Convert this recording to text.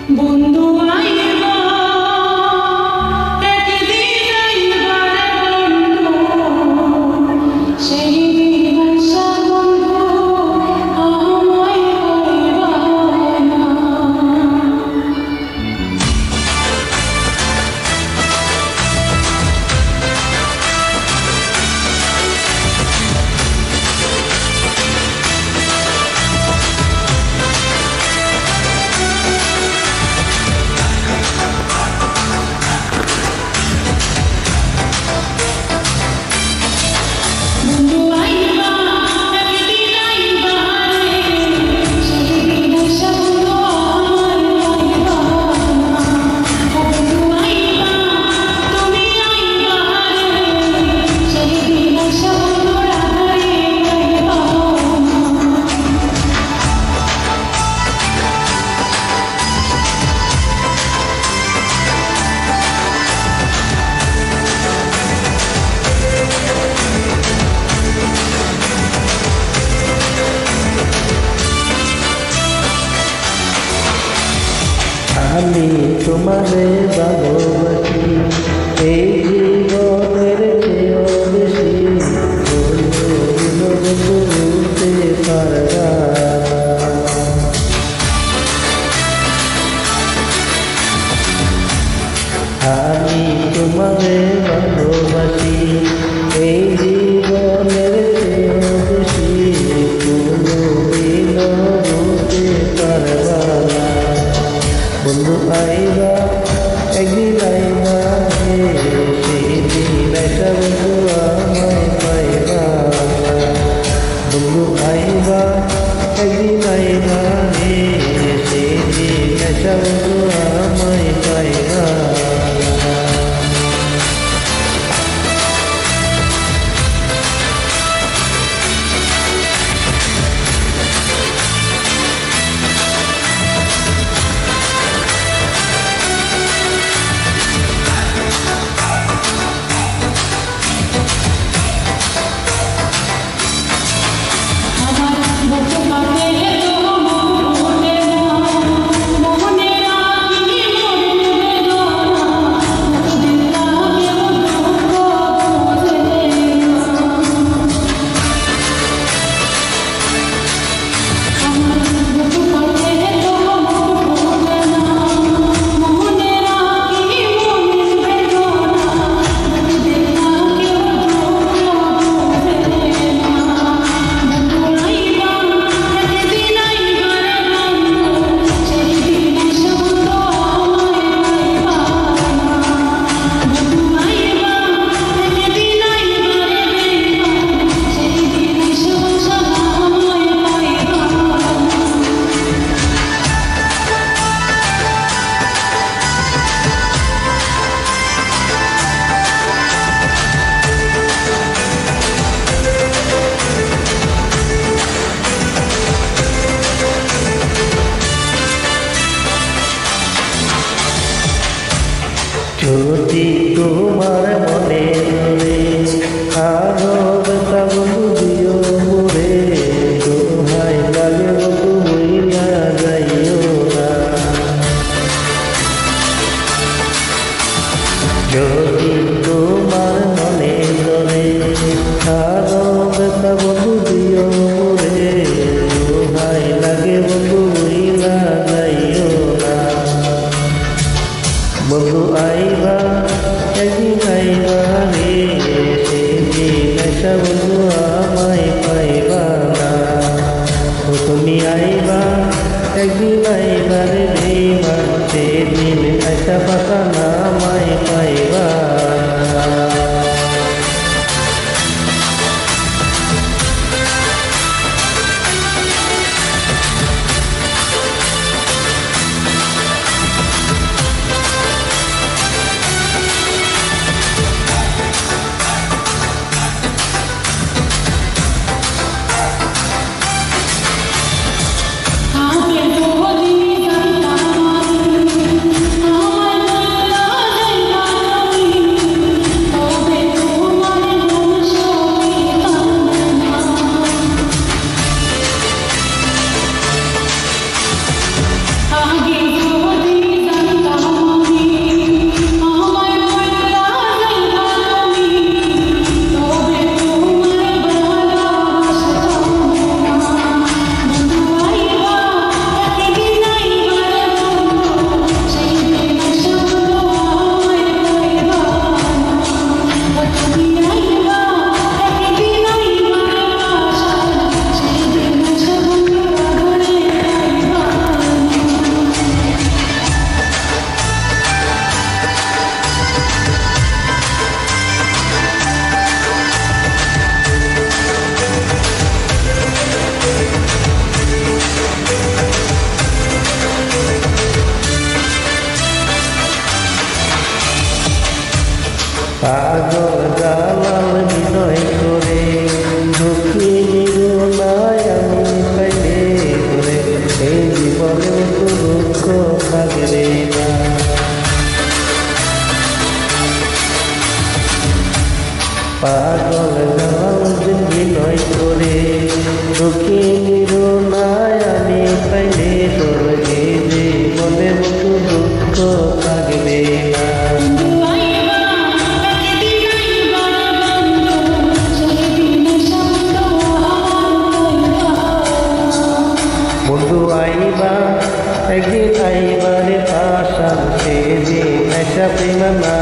বন্ধু আইবা একদিন আইবা রে বন্ধু সেই দিন আসা বন্ধু আমায় কইবা না আমি তোমারে ভালোবাসি এই জীবনের চেয়েও বেশি বলতে পারবা আমি তোমারে ভালোবাসি এই জীবনের চেয়েও বেশি বলতে পারবা বন্ধু আইবা একদিন আইবা সেদিন আইসা বন্ধু আমায় পাইবা বন্ধু আইবা একদিন আইবা সেদিন আইসা বন্ধু আমায় পাইবা যদি তোমার মনে ধরে আরো ব্যথা বন্ধু দিও মোরে দোহাই লাগে বন্ধু হইলা যাইও না যদি তোমার মনে ধরে আরো ব্যথা বন্ধু দিও মোরে দোহাই লাগে বন্ধু হইলা যাইও না বন্ধু আইবা একদিন আইবা রে সেদিন আইসা বন্ধু আমায় পাইবা না তুমি আইবা একদিন আইবা রে বেমান সেদিন আইসা পাতা না আমায় পাইবা আগে তো দিন আমার পাগল জালাল বিনয় করে দুঃখী নিরুনায় আমি পাইলে করে এই জীবনে দুঃখ থাকবে না। পাগল জালাল বিনয় করে দুঃখী নিরুনায় আমি পাইলে করে এই জীবনে দুঃখ থাকবে না। বন্ধু আইবা একদিন আইবারে পাশান সেদিন একটা প্রেম না